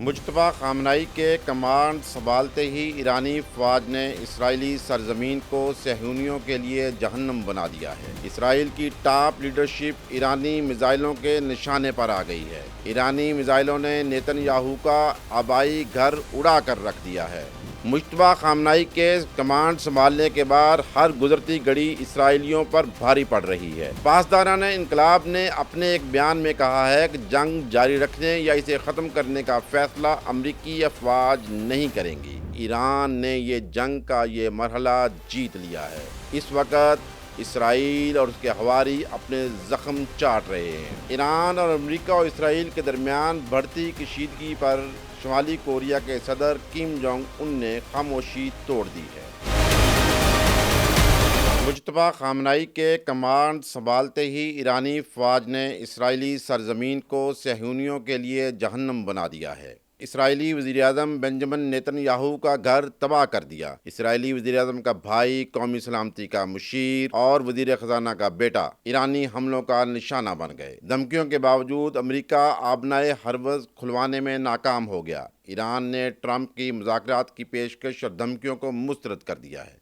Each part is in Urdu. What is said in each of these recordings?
مجتبی خامنئی کے کمانڈ سنبھالتے ہی ایرانی فوج نے اسرائیلی سرزمین کو صہیونیوں کے لیے جہنم بنا دیا ہے۔ اسرائیل کی ٹاپ لیڈرشپ ایرانی میزائلوں کے نشانے پر آ گئی ہے۔ ایرانی میزائلوں نے نیتن یاہو کا آبائی گھر اڑا کر رکھ دیا ہے۔ مجتبی خامنئی کے کمانڈ سنبھالنے کے بعد ہر گزرتی گھڑی اسرائیلیوں پر بھاری پڑ رہی ہے۔ پاسداران انقلاب نے اپنے ایک بیان میں کہا ہے کہ جنگ جاری رکھنے یا اسے ختم کرنے کا فیصلہ امریکی افواج نہیں کریں گی۔ ایران نے یہ جنگ کا یہ مرحلہ جیت لیا ہے۔ اس وقت اسرائیل اور اس کے حواری اپنے زخم چاٹ رہے ہیں۔ ایران اور امریکہ اور اسرائیل کے درمیان بڑھتی کشیدگی پر شمالی کوریا کے صدر کم جونگ ان نے خاموشی توڑ دی ہے۔ مجتبی خامنئی کے کمانڈ سنبھالتے ہی ایرانی فوج نے اسرائیلی سرزمین کو صہیونیوں کے لیے جہنم بنا دیا ہے۔ اسرائیلی وزیراعظم بنجمن نیتن یاہو کا گھر تباہ کر دیا۔ اسرائیلی وزیراعظم کا بھائی، قومی سلامتی کا مشیر اور وزیر خزانہ کا بیٹا ایرانی حملوں کا نشانہ بن گئے۔ دھمکیوں کے باوجود امریکہ آبنائے ہرمز کھلوانے میں ناکام ہو گیا۔ ایران نے ٹرمپ کی مذاکرات کی پیشکش اور دھمکیوں کو مسترد کر دیا ہے۔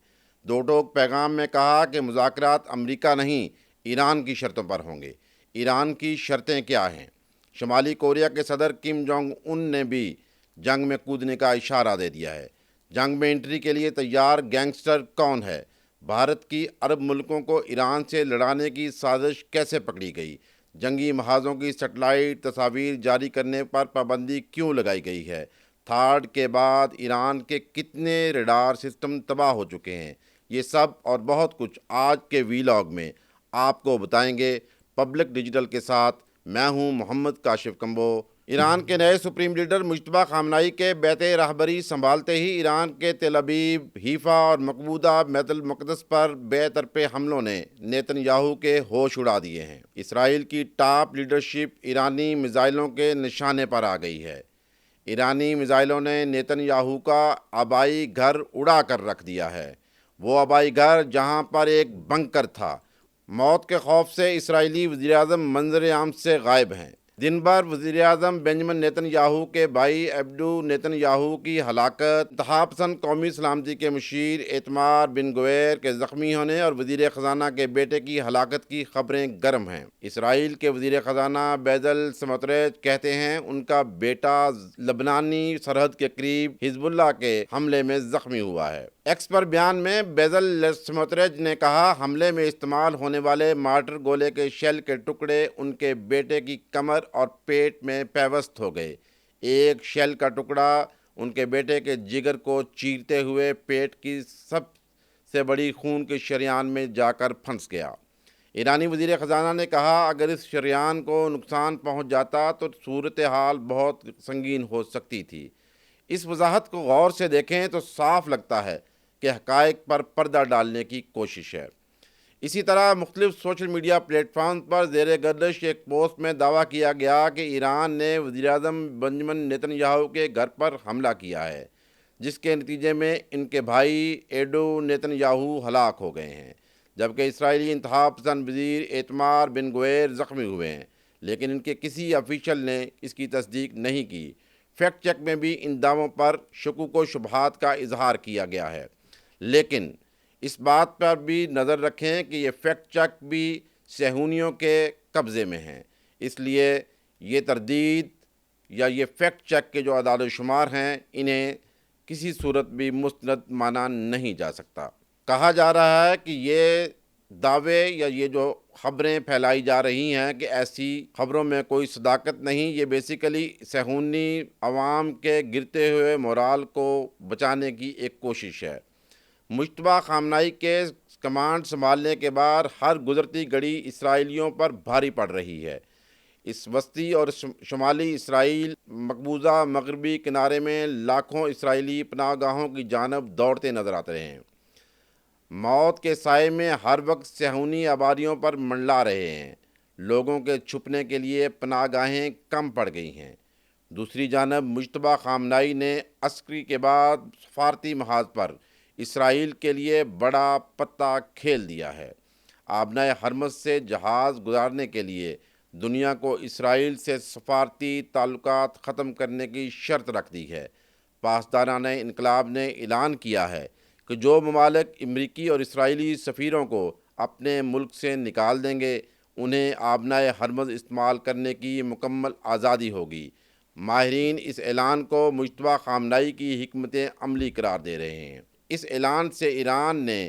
دو ٹوک پیغام میں کہا کہ مذاکرات امریکہ نہیں، ایران کی شرطوں پر ہوں گے۔ ایران کی شرطیں کیا ہیں؟ شمالی کوریا کے صدر کم جونگ ان نے بھی جنگ میں کودنے کا اشارہ دے دیا ہے۔ جنگ میں انٹری کے لیے تیار گینگسٹر کون ہے؟ بھارت کی عرب ملکوں کو ایران سے لڑانے کی سازش کیسے پکڑی گئی؟ جنگی محاذوں کی سیٹلائٹ تصاویر جاری کرنے پر پابندی کیوں لگائی گئی ہے؟ تھاڈ کے بعد ایران کے کتنے ریڈار سسٹم تباہ ہو چکے ہیں؟ یہ سب اور بہت کچھ آج کے ویلاگ میں آپ کو بتائیں گے پبلک ڈیجیٹل کے ساتھ۔ میں ہوں محمد کاشف کمبو۔ ایران کے نئے سپریم لیڈر مجتبی خامنئی کے بیت رہبری سنبھالتے ہی ایران کے تل ابیب، حیفا اور مقبوضہ بیت المقدس پر بے طرفہ حملوں نے نیتن یاہو کے ہوش اڑا دیے ہیں۔ اسرائیل کی ٹاپ لیڈرشپ ایرانی میزائلوں کے نشانے پر آ گئی ہے۔ ایرانی میزائلوں نے نیتن یاہو کا آبائی گھر اڑا کر رکھ دیا ہے۔ وہ آبائی گھر جہاں پر ایک بنکر تھا۔ موت کے خوف سے اسرائیلی وزیراعظم منظر عام سے غائب ہیں۔ دن بھر وزیراعظم بنجمن نیتن یاہو کے بھائی ایبڈو نیتن یاہو کی ہلاکت، انتہا پسند قومی سلامتی کے مشیر ایتمار بن گویر کے زخمی ہونے اور وزیر خزانہ کے بیٹے کی ہلاکت کی خبریں گرم ہیں۔ اسرائیل کے وزیر خزانہ بیزل سموٹریچ کہتے ہیں ان کا بیٹا لبنانی سرحد کے قریب حزب اللہ کے حملے میں زخمی ہوا ہے۔ ایکس پر بیان میں بیزل سموٹریچ نے کہا حملے میں استعمال ہونے والے مارٹر گولے کے شیل کے ٹکڑے ان کے بیٹے کی کمر اور پیٹ میں پیوست ہو گئے۔ ایک شیل کا ٹکڑا ان کے بیٹے کے جگر کو چیرتے ہوئے پیٹ کی سب سے بڑی خون کے شریان میں جا کر پھنس گیا۔ ایرانی وزیر خزانہ نے کہا اگر اس شریان کو نقصان پہنچ جاتا تو صورتحال بہت سنگین ہو سکتی تھی۔ اس وضاحت کو غور سے دیکھیں تو صاف لگتا ہے کہ حقائق پر پردہ ڈالنے کی کوشش ہے۔ اسی طرح مختلف سوشل میڈیا پلیٹ فارم پر زیر گردش ایک پوسٹ میں دعویٰ کیا گیا کہ ایران نے وزیراعظم بنجمن نیتن یاہو کے گھر پر حملہ کیا ہے، جس کے نتیجے میں ان کے بھائی ایڈو نیتن یاہو ہلاک ہو گئے ہیں، جبکہ اسرائیلی انتہا پسند وزیر ایتمار بن گویر زخمی ہوئے ہیں، لیکن ان کے کسی افیشل نے اس کی تصدیق نہیں کی۔ فیکٹ چیک میں بھی ان دعووں پر شکوک و شبہات کا اظہار کیا گیا ہے، لیکن اس بات پر بھی نظر رکھیں کہ یہ فیکٹ چیک بھی صہیونیوں کے قبضے میں ہیں، اس لیے یہ تردید یا یہ فیکٹ چیک کے جو اعداد و شمار ہیں انہیں کسی صورت بھی مستند مانا نہیں جا سکتا۔ کہا جا رہا ہے کہ یہ دعوے یا یہ جو خبریں پھیلائی جا رہی ہیں کہ ایسی خبروں میں کوئی صداقت نہیں، یہ بیسیکلی صہیونی عوام کے گرتے ہوئے مورال کو بچانے کی ایک کوشش ہے۔ مجتبی خامنئی کے کمانڈ سنبھالنے کے بعد ہر گزرتی گھڑی اسرائیلیوں پر بھاری پڑ رہی ہے۔ اس وسطی اور شمالی اسرائیل مقبوضہ مغربی کنارے میں لاکھوں اسرائیلی پناہ گاہوں کی جانب دوڑتے نظر آتے ہیں۔ موت کے سائے میں ہر وقت صہیونی آبادیوں پر منڈلا رہے ہیں۔ لوگوں کے چھپنے کے لیے پناہ گاہیں کم پڑ گئی ہیں۔ دوسری جانب مجتبی خامنئی نے عسکری کے بعد سفارتی محاذ پر اسرائیل کے لیے بڑا پتہ کھیل دیا ہے۔ آبنائے ہرمز سے جہاز گزارنے کے لیے دنیا کو اسرائیل سے سفارتی تعلقات ختم کرنے کی شرط رکھ دی ہے۔ پاسدارانہ انقلاب نے اعلان کیا ہے کہ جو ممالک امریکی اور اسرائیلی سفیروں کو اپنے ملک سے نکال دیں گے انہیں آبنائے ہرمز استعمال کرنے کی مکمل آزادی ہوگی۔ ماہرین اس اعلان کو مجتبیٰ خامنائی کی حکمت عملی قرار دے رہے ہیں۔ اس اعلان سے ایران نے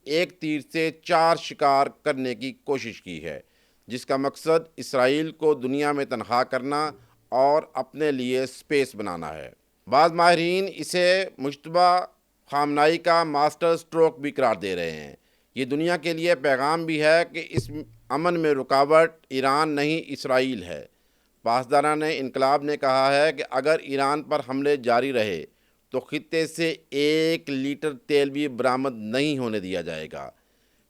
ایک تیر سے 4 شکار کرنے کی کوشش کی ہے، جس کا مقصد اسرائیل کو دنیا میں تنہا کرنا اور اپنے لیے سپیس بنانا ہے۔ بعض ماہرین اسے مجتبیٰ خامنائی کا ماسٹر سٹروک بھی قرار دے رہے ہیں۔ یہ دنیا کے لیے پیغام بھی ہے کہ اس امن میں رکاوٹ ایران نہیں اسرائیل ہے۔ پاسدارانہ انقلاب نے کہا ہے کہ اگر ایران پر حملے جاری رہے تو خطے سے 1 لیٹر تیل بھی برآمد نہیں ہونے دیا جائے گا۔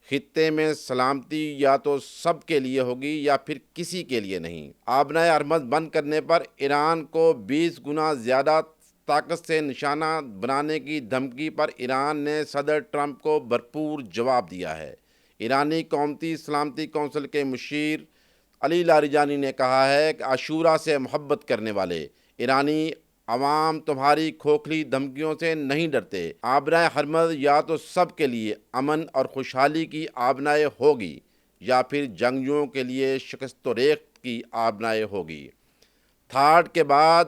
خطے میں سلامتی یا تو سب کے لیے ہوگی یا پھر کسی کے لیے نہیں۔ آبنائے ہرمز بند کرنے پر ایران کو 20 گنا زیادہ طاقت سے نشانہ بنانے کی دھمکی پر ایران نے صدر ٹرمپ کو بھرپور جواب دیا ہے۔ ایرانی قومی سلامتی کونسل کے مشیر علی لاریجانی نے کہا ہے کہ عاشورہ سے محبت کرنے والے ایرانی عوام تمہاری کھوکھلی دھمکیوں سے نہیں ڈرتے۔ آبنائے ہرمز یا تو سب کے لیے امن اور خوشحالی کی آبنائے ہوگی یا پھر جنگجوؤں کے لیے شکست و ریخت کی آبنائے ہوگی۔ تھاڈ کے بعد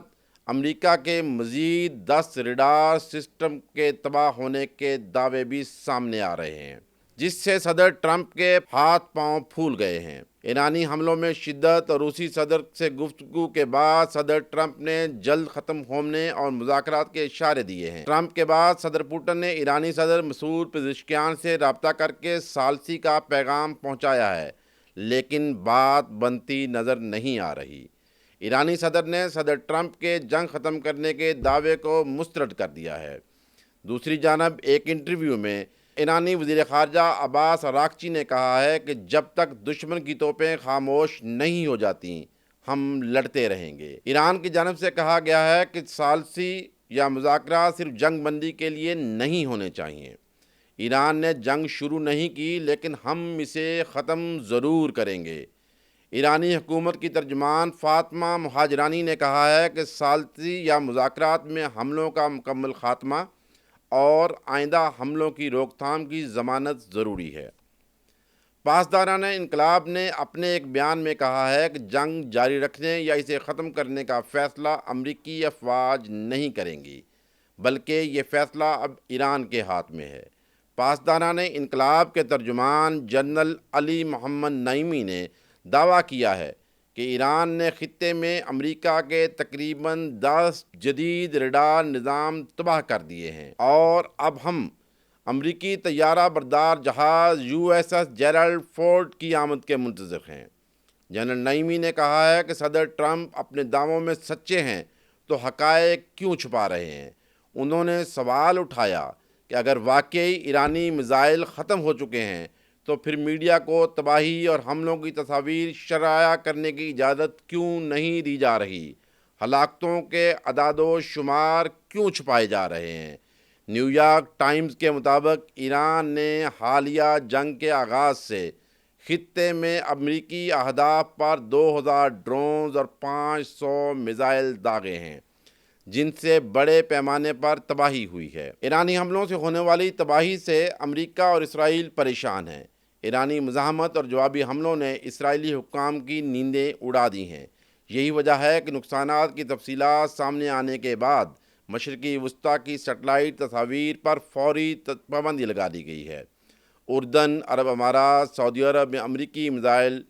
امریکہ کے مزید 10 ریڈار سسٹم کے تباہ ہونے کے دعوے بھی سامنے آ رہے ہیں، جس سے صدر ٹرمپ کے ہاتھ پاؤں پھول گئے ہیں۔ ایرانی حملوں میں شدت اور روسی صدر سے گفتگو کے بعد صدر ٹرمپ نے جلد ختم ہونے اور مذاکرات کے اشارے دیے ہیں۔ ٹرمپ کے بعد صدر پوٹن نے ایرانی صدر مسعود پزشکیان سے رابطہ کر کے ثالثی کا پیغام پہنچایا ہے، لیکن بات بنتی نظر نہیں آ رہی۔ ایرانی صدر نے صدر ٹرمپ کے جنگ ختم کرنے کے دعوے کو مسترد کر دیا ہے۔ دوسری جانب ایک انٹرویو میں ایرانی وزیر خارجہ عباس اراغچی نے کہا ہے کہ جب تک دشمن کی توپیں خاموش نہیں ہو جاتی ہم لڑتے رہیں گے۔ ایران کی جانب سے کہا گیا ہے کہ ثالثی یا مذاکرات صرف جنگ بندی کے لیے نہیں ہونے چاہیے۔ ایران نے جنگ شروع نہیں کی لیکن ہم اسے ختم ضرور کریں گے۔ ایرانی حکومت کی ترجمان فاطمہ مہاجرانی نے کہا ہے کہ ثالثی یا مذاکرات میں حملوں کا مکمل خاتمہ اور آئندہ حملوں کی روک تھام کی ضمانت ضروری ہے۔ پاسدارانہ انقلاب نے اپنے ایک بیان میں کہا ہے کہ جنگ جاری رکھنے یا اسے ختم کرنے کا فیصلہ امریکی افواج نہیں کریں گی، بلکہ یہ فیصلہ اب ایران کے ہاتھ میں ہے۔ پاسدارانہ انقلاب کے ترجمان جنرل علی محمد نعیمی نے دعویٰ کیا ہے کہ ایران نے خطے میں امریکہ کے تقریباً 10 جدید ریڈار نظام تباہ کر دیے ہیں اور اب ہم امریکی طیارہ بردار جہاز USS جیرالڈ فورڈ کی آمد کے منتظر ہیں۔ جنرل نعیمی نے کہا ہے کہ صدر ٹرمپ اپنے دعووں میں سچے ہیں تو حقائق کیوں چھپا رہے ہیں۔ انہوں نے سوال اٹھایا کہ اگر واقعی ایرانی میزائل ختم ہو چکے ہیں تو پھر میڈیا کو تباہی اور حملوں کی تصاویر شائع کرنے کی اجازت کیوں نہیں دی جا رہی؟ ہلاکتوں کے اعداد و شمار کیوں چھپائے جا رہے ہیں؟ نیو یارک ٹائمز کے مطابق ایران نے حالیہ جنگ کے آغاز سے خطے میں امریکی اہداف پر 2000 ڈرونز اور 500 میزائل داغے ہیں، جن سے بڑے پیمانے پر تباہی ہوئی ہے۔ ایرانی حملوں سے ہونے والی تباہی سے امریکہ اور اسرائیل پریشان ہیں۔ ایرانی مزاحمت اور جوابی حملوں نے اسرائیلی حکام کی نیندیں اڑا دی ہیں۔ یہی وجہ ہے کہ نقصانات کی تفصیلات سامنے آنے کے بعد مشرقی وسطیٰ کی سیٹلائٹ تصاویر پر فوری پابندی لگا دی گئی ہے۔ اردن، عرب امارات، سعودی عرب میں امریکی میزائل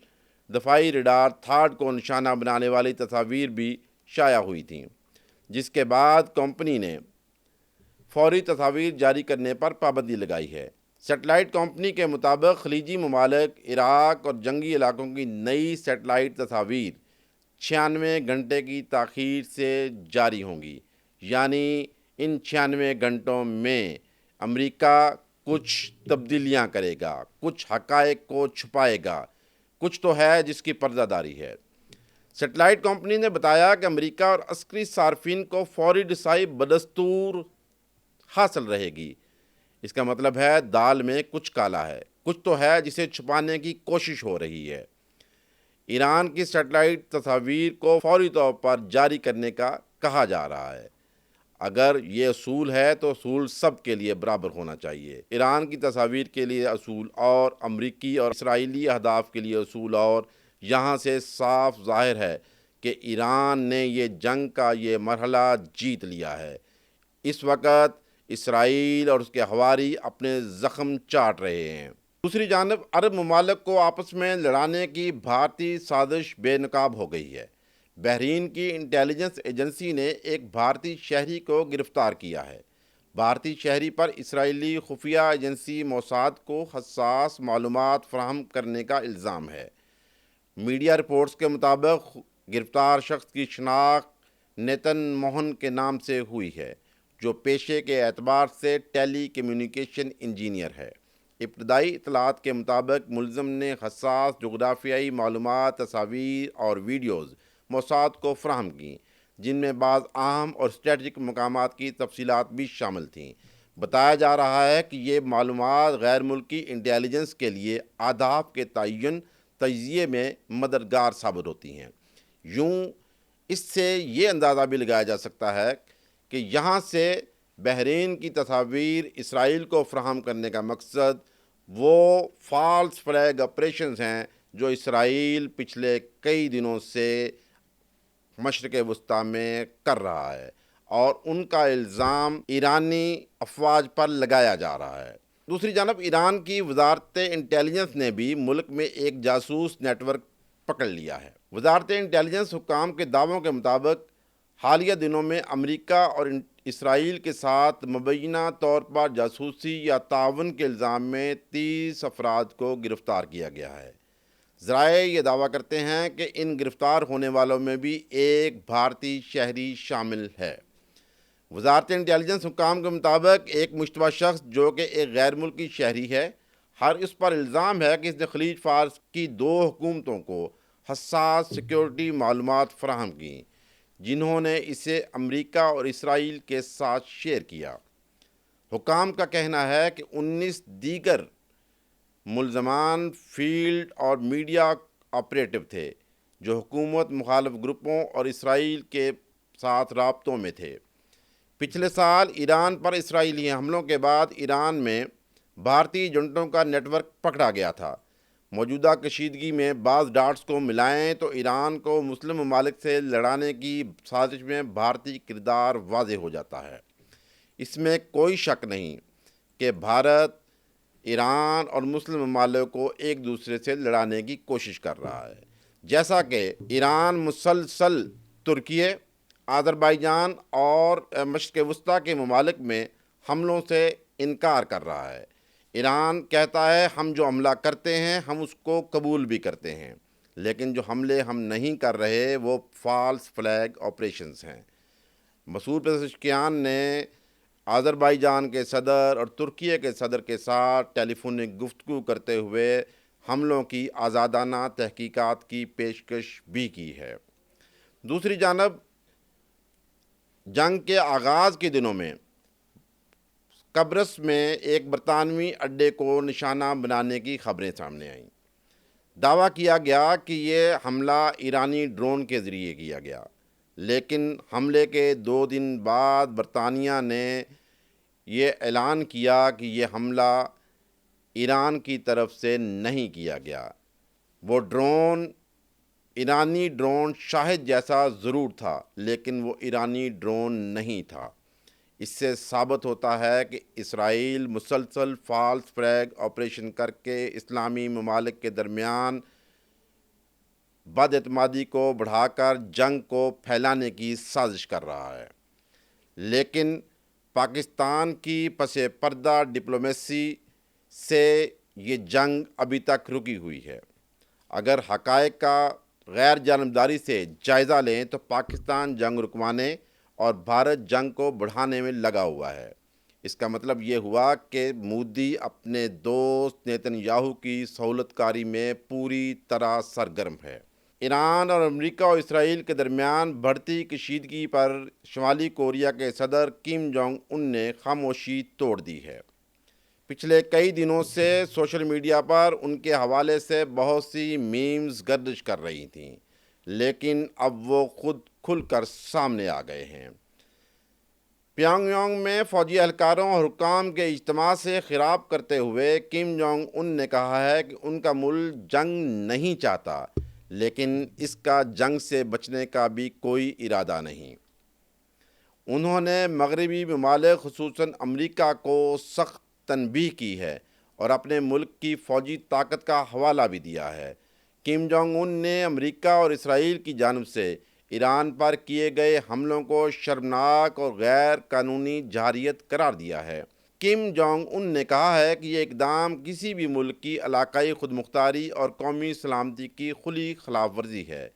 دفاعی ریڈار تھاڈ کو نشانہ بنانے والی تصاویر بھی شائع ہوئی تھیں، جس کے بعد کمپنی نے فوری تصاویر جاری کرنے پر پابندی لگائی ہے۔ سیٹلائٹ کمپنی کے مطابق خلیجی ممالک، عراق اور جنگی علاقوں کی نئی سیٹلائٹ تصاویر 96 گھنٹے کی تاخیر سے جاری ہوں گی، یعنی ان 96 گھنٹوں میں امریکہ کچھ تبدیلیاں کرے گا، کچھ حقائق کو چھپائے گا، کچھ تو ہے جس کی پردہ داری ہے۔ سیٹلائٹ کمپنی نے بتایا کہ امریکہ اور عسکری صارفین کو فوری رسائی بدستور حاصل رہے گی۔ اس کا مطلب ہے دال میں کچھ کالا ہے، کچھ تو ہے جسے چھپانے کی کوشش ہو رہی ہے۔ ایران کی سیٹلائٹ تصاویر کو فوری طور پر جاری کرنے کا کہا جا رہا ہے۔ اگر یہ اصول ہے تو اصول سب کے لیے برابر ہونا چاہیے۔ ایران کی تصاویر کے لیے اصول اور امریکی اور اسرائیلی اہداف کے لیے اصول اور یہاں سے صاف ظاہر ہے کہ ایران نے یہ جنگ کا یہ مرحلہ جیت لیا ہے۔ اس وقت اسرائیل اور اس کے ہواری اپنے زخم چاٹ رہے ہیں۔ دوسری جانب عرب ممالک کو آپس میں لڑانے کی بھارتی سازش بے نقاب ہو گئی ہے۔ بحرین کی انٹیلیجنس ایجنسی نے ایک بھارتی شہری کو گرفتار کیا ہے۔ بھارتی شہری پر اسرائیلی خفیہ ایجنسی موساد کو حساس معلومات فراہم کرنے کا الزام ہے۔ میڈیا رپورٹس کے مطابق گرفتار شخص کی شناخت نیتن موہن کے نام سے ہوئی ہے، جو پیشے کے اعتبار سے ٹیلی کمیونیکیشن انجینئر ہے۔ ابتدائی اطلاعات کے مطابق ملزم نے حساس جغرافیائی معلومات، تصاویر اور ویڈیوز موساد کو فراہم کیں، جن میں بعض اہم اور اسٹریٹجک مقامات کی تفصیلات بھی شامل تھیں۔ بتایا جا رہا ہے کہ یہ معلومات غیر ملکی انٹیلیجنس کے لیے اہداف کے تعین تجزیے میں مددگار ثابت ہوتی ہیں۔ یوں اس سے یہ اندازہ بھی لگایا جا سکتا ہے کہ یہاں سے بحرین کی تصاویر اسرائیل کو فراہم کرنے کا مقصد وہ فالس فلیگ آپریشنز ہیں جو اسرائیل پچھلے کئی دنوں سے مشرق وسطیٰ میں کر رہا ہے، اور ان کا الزام ایرانی افواج پر لگایا جا رہا ہے۔ دوسری جانب ایران کی وزارت انٹیلیجنس نے بھی ملک میں ایک جاسوس نیٹ ورک پکڑ لیا ہے۔ وزارت انٹیلیجنس حکام کے دعووں کے مطابق حالیہ دنوں میں امریکہ اور اسرائیل کے ساتھ مبینہ طور پر جاسوسی یا تعاون کے الزام میں 30 افراد کو گرفتار کیا گیا ہے۔ ذرائع یہ دعویٰ کرتے ہیں کہ ان گرفتار ہونے والوں میں بھی ایک بھارتی شہری شامل ہے۔ وزارت انٹیلیجنس حکام کے مطابق ایک مشتبہ شخص جو کہ ایک غیر ملکی شہری ہے، اس پر الزام ہے کہ اس نے خلیج فارس کی 2 حکومتوں کو حساس سیکیورٹی معلومات فراہم کیں، جنہوں نے اسے امریکہ اور اسرائیل کے ساتھ شیئر کیا۔ حکام کا کہنا ہے کہ 19 دیگر ملزمان فیلڈ اور میڈیا آپریٹو تھے جو حکومت مخالف گروپوں اور اسرائیل کے ساتھ رابطوں میں تھے۔ پچھلے سال ایران پر اسرائیلی حملوں کے بعد ایران میں بھارتی ایجنٹوں کا نیٹ ورک پکڑا گیا تھا۔ موجودہ کشیدگی میں بعض ڈاٹس کو ملائیں تو ایران کو مسلم ممالک سے لڑانے کی سازش میں بھارتی کردار واضح ہو جاتا ہے۔ اس میں کوئی شک نہیں کہ بھارت ایران اور مسلم ممالک کو ایک دوسرے سے لڑانے کی کوشش کر رہا ہے، جیسا کہ ایران مسلسل ترکیے، آذربائیجان اور مشرق وسطیٰ کے ممالک میں حملوں سے انکار کر رہا ہے۔ ایران کہتا ہے ہم جو حملہ کرتے ہیں ہم اس کو قبول بھی کرتے ہیں، لیکن جو حملے ہم نہیں کر رہے وہ فالس فلیگ آپریشنز ہیں۔ مسعود پزشکیان نے آذربائیجان کے صدر اور ترکیے کے صدر کے ساتھ ٹیلی فونک گفتگو کرتے ہوئے حملوں کی آزادانہ تحقیقات کی پیشکش بھی کی ہے۔ دوسری جانب جنگ کے آغاز کے دنوں میں قبرص میں ایک برطانوی اڈے کو نشانہ بنانے کی خبریں سامنے آئیں۔ دعویٰ کیا گیا کہ یہ حملہ ایرانی ڈرون کے ذریعے کیا گیا، لیکن حملے کے 2 دن بعد برطانیہ نے یہ اعلان کیا کہ یہ حملہ ایران کی طرف سے نہیں کیا گیا۔ وہ ڈرون ایرانی ڈرون شاہد جیسا ضرور تھا، لیکن وہ ایرانی ڈرون نہیں تھا۔ اس سے ثابت ہوتا ہے کہ اسرائیل مسلسل فالس فلیگ آپریشن کر کے اسلامی ممالک کے درمیان بد اعتمادی کو بڑھا کر جنگ کو پھیلانے کی سازش کر رہا ہے۔ لیکن پاکستان کی پس پردہ ڈپلومیسی سے یہ جنگ ابھی تک رکی ہوئی ہے۔ اگر حقائق کا غیر جانبداری سے جائزہ لیں تو پاکستان جنگ رکوانے اور بھارت جنگ کو بڑھانے میں لگا ہوا ہے۔ اس کا مطلب یہ ہوا کہ مودی اپنے دوست نیتن یاہو کی سہولت کاری میں پوری طرح سرگرم ہے۔ ایران اور امریکہ اور اسرائیل کے درمیان بڑھتی کشیدگی پر شمالی کوریا کے صدر کم جونگ ان نے خاموشی توڑ دی ہے۔ پچھلے کئی دنوں سے سوشل میڈیا پر ان کے حوالے سے بہت سی میمز گردش کر رہی تھیں، لیکن اب وہ خود کھل کر سامنے آ گئے ہیں۔ پیانگ یانگ میں فوجی اہلکاروں اور حکام کے اجتماع سے خطاب کرتے ہوئے کم جونگ ان نے کہا ہے کہ ان کا ملک جنگ نہیں چاہتا، لیکن اس کا جنگ سے بچنے کا بھی کوئی ارادہ نہیں۔ انہوں نے مغربی ممالک خصوصاً امریکہ کو سخت تنبیہ کی ہے اور اپنے ملک کی فوجی طاقت کا حوالہ بھی دیا ہے۔ کم جونگ ان نے امریکہ اور اسرائیل کی جانب سے ایران پر کیے گئے حملوں کو شرمناک اور غیر قانونی جارحیت قرار دیا ہے۔ کم جونگ ان نے کہا ہے کہ یہ اقدام کسی بھی ملک کی علاقائی خود مختاری اور قومی سلامتی کی کھلی خلاف ورزی ہے۔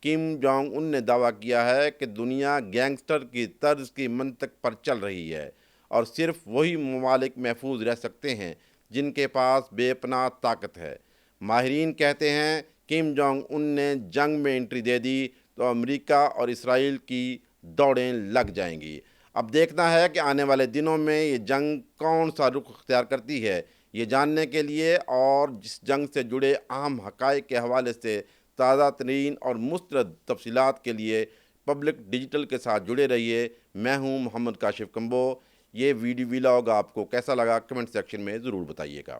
کم جونگ ان نے دعویٰ کیا ہے کہ دنیا گینگسٹر کی طرز کی منطق پر چل رہی ہے اور صرف وہی ممالک محفوظ رہ سکتے ہیں جن کے پاس بے پناہ طاقت ہے۔ ماہرین کہتے ہیں کم جونگ ان نے جنگ میں انٹری دے دی تو امریکہ اور اسرائیل کی دوڑیں لگ جائیں گی۔ اب دیکھنا ہے کہ آنے والے دنوں میں یہ جنگ کون سا رخ اختیار کرتی ہے۔ یہ جاننے کے لیے اور جس جنگ سے جڑے اہم حقائق کے حوالے سے تازہ ترین اور مستند تفصیلات کے لیے پبلک ڈیجیٹل کے ساتھ جڑے رہیے۔ میں ہوں محمد کاشف کمبو۔ یہ ویڈیو ولاگ آپ کو کیسا لگا کمنٹ سیکشن میں ضرور بتائیے گا۔